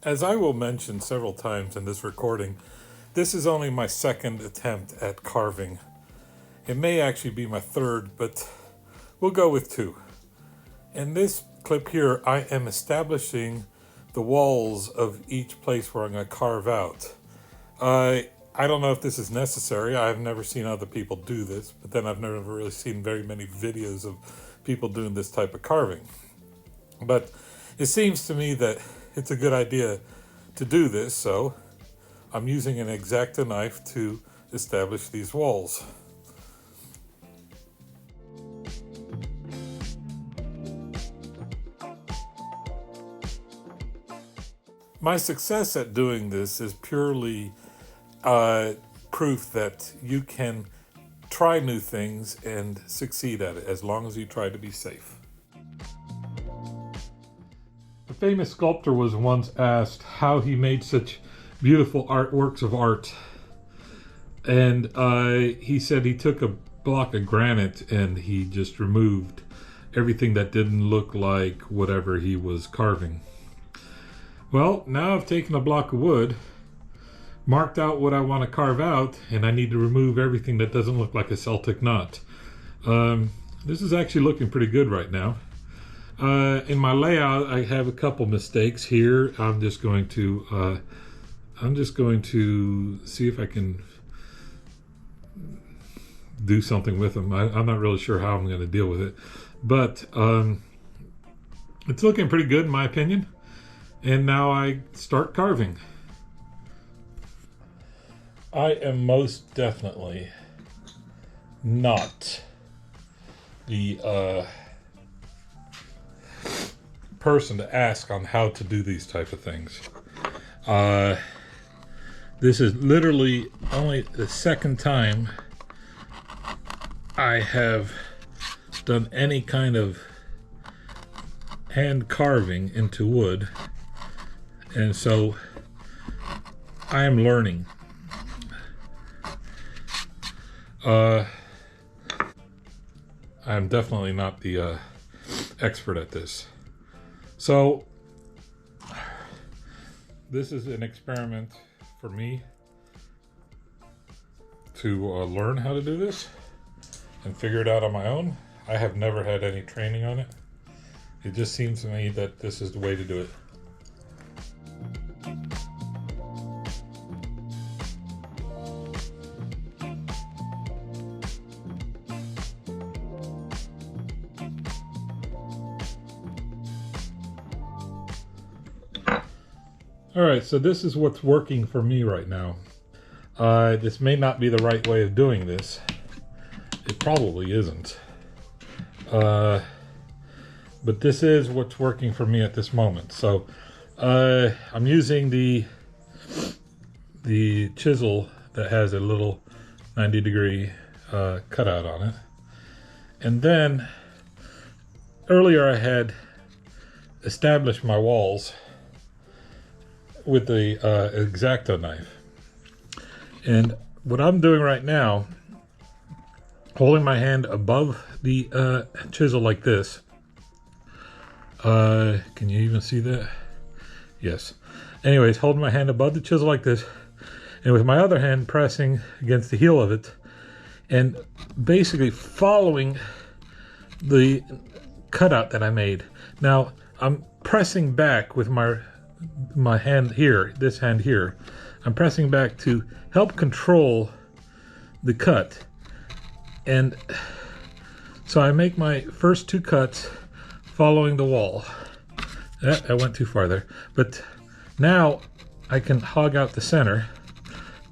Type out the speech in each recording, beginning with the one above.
As I will mention several times in this recording, this is only my second attempt at carving. It may actually be my third, but we'll go with two. In this clip here, I am establishing the walls of each place where I'm going to carve out. I don't know if this is necessary. I've never seen other people do this, but then I've never really seen very many videos of people doing this type of carving. But it seems to me that it's a good idea to do this, so I'm using an X-Acto knife to establish these walls. My success at doing this is purely proof that you can try new things and succeed at it as long as you try to be safe. A famous sculptor was once asked how he made such beautiful works of art, and he said he took a block of granite and he just removed everything that didn't look like whatever he was carving. Well, now I've taken a block of wood, marked out what I want to carve out, and I need to remove everything that doesn't look like a Celtic knot. This is actually looking pretty good right now. In my layout, I have a couple mistakes here. I'm just going to see if I can do something with them. I'm not really sure how I'm going to deal with it, but it's looking pretty good in my opinion. And now I start carving. I am most definitely not the person to ask on how to do these type of things. This is literally only the second time I have done any kind of hand carving into wood, and so I am learning. I'm definitely not the expert at this. So this is an experiment for me to learn how to do this and figure it out on my own. I have never had any training on it. It just seems to me that this is the way to do it. Alright, so this is what's working for me right now. This may not be the right way of doing this. It probably isn't. But this is what's working for me at this moment. So I'm using the chisel that has a little 90-degree cutout on it. And then earlier I had established my walls with the X-Acto knife. And what I'm doing right now, holding my hand above the chisel like this. Can you even see that? Yes. Anyways, holding my hand above the chisel like this, and with my other hand pressing against the heel of it, and basically following the cutout that I made. Now, I'm pressing back with my hand here, this hand here. I'm pressing back to help control the cut. And so I make my first two cuts following the wall. I went too far there. But now I can hog out the center.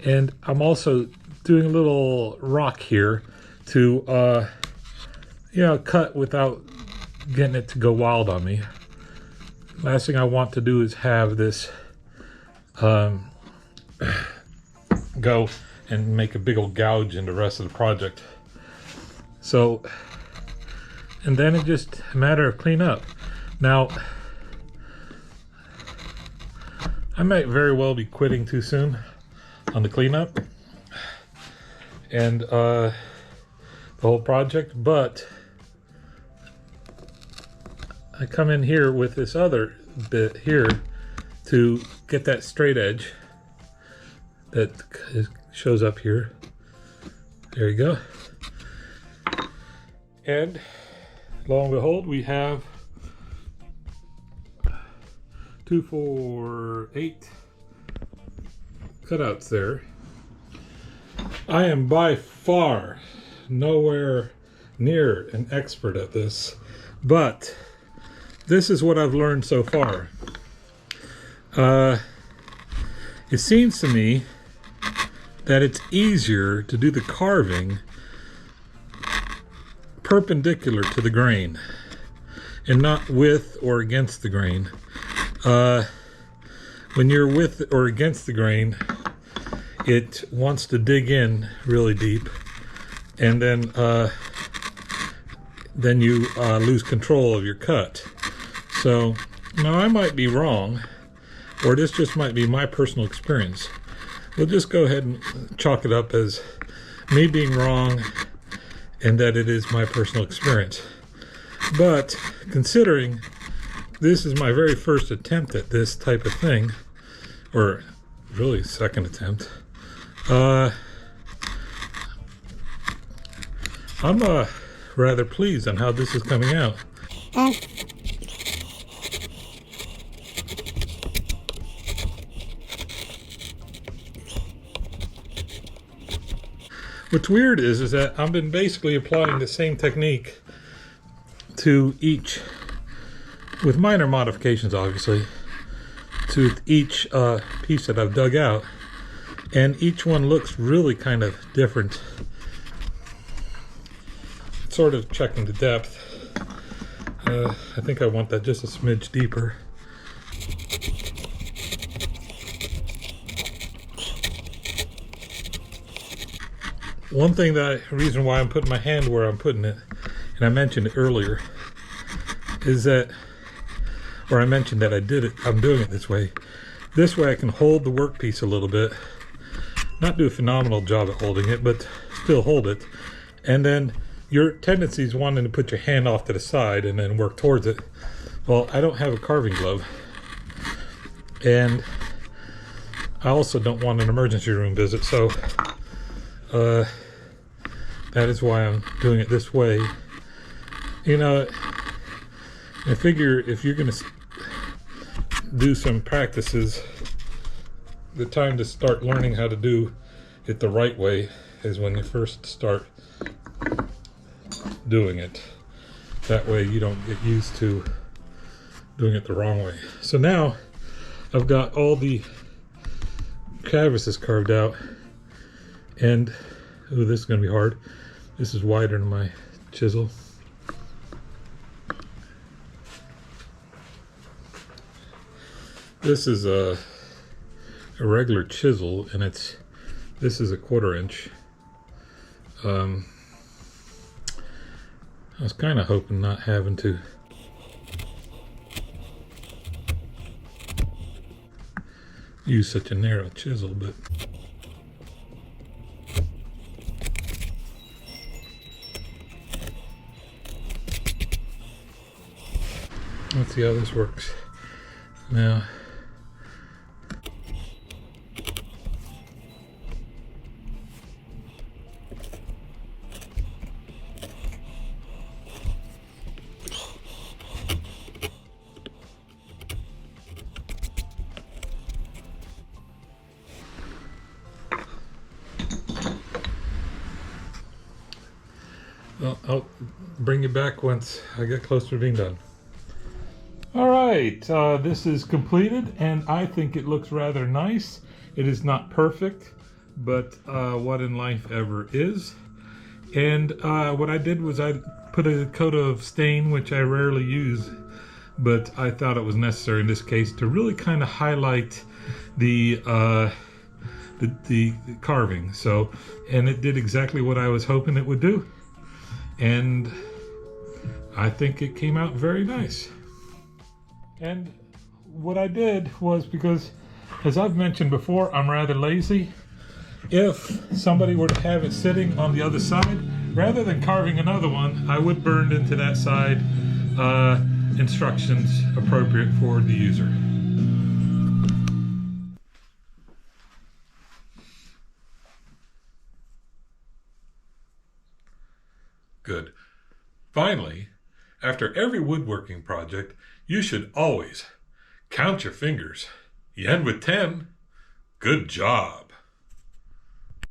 And I'm also doing a little rock here to cut without getting it to go wild on me. Last thing I want to do is have this go and make a big old gouge in the rest of the project. So, and then it's just a matter of clean up. Now, I might very well be quitting too soon on the cleanup and the whole project, but I come in here with this other bit here to get that straight edge that shows up here. There you go. And lo and behold, we have 2, 4, 8 cutouts there. I am by far nowhere near an expert at this, but this is what I've learned so far. It seems to me that it's easier to do the carving perpendicular to the grain and not with or against the grain. When you're with or against the grain, it wants to dig in really deep, and then you lose control of your cut. So now I might be wrong, or this just might be my personal experience. We'll just go ahead and chalk it up as me being wrong and that it is my personal experience. But considering this is my very first attempt at this type of thing, or really second attempt, I'm rather pleased on how this is coming out. What's weird is that I've been basically applying the same technique to each, with minor modifications obviously, to each piece that I've dug out, and each one looks really kind of different. Sort of checking the depth. I think I want that just a smidge deeper. One thing reason why I'm putting my hand where I'm putting it, and I mentioned it earlier, is that, or I mentioned that I'm doing it this way. This way I can hold the workpiece a little bit, not do a phenomenal job at holding it, but still hold it. And then your tendency is wanting to put your hand off to the side and then work towards it. Well, I don't have a carving glove, and I also don't want an emergency room visit, so that is why I'm doing it this way. You know, I figure if you're going to do some practices, the time to start learning how to do it the right way is when you first start doing it. That way you don't get used to doing it the wrong way. So now I've got all the crevices carved out, and oh, this is going to be hard. This is wider than my chisel. This is a regular chisel, and this is a 1/4 inch. I was kind of hoping not having to use such a narrow chisel, but let's see how this works. Now, well, I'll bring you back once I get close to being done. All right, this is completed, and I think it looks rather nice. It is not perfect, but what in life ever is. And what I did was I put a coat of stain, which I rarely use, but I thought it was necessary in this case to really kind of highlight the carving. So, and it did exactly what I was hoping it would do, and I think it came out very nice. And what I did was, because as I've mentioned before, I'm rather lazy. If somebody were to have it sitting on the other side, rather than carving another one, I would burn into that side instructions appropriate for the user. good. Finally, after every woodworking project, you should always count your fingers. You end with 10. Good job.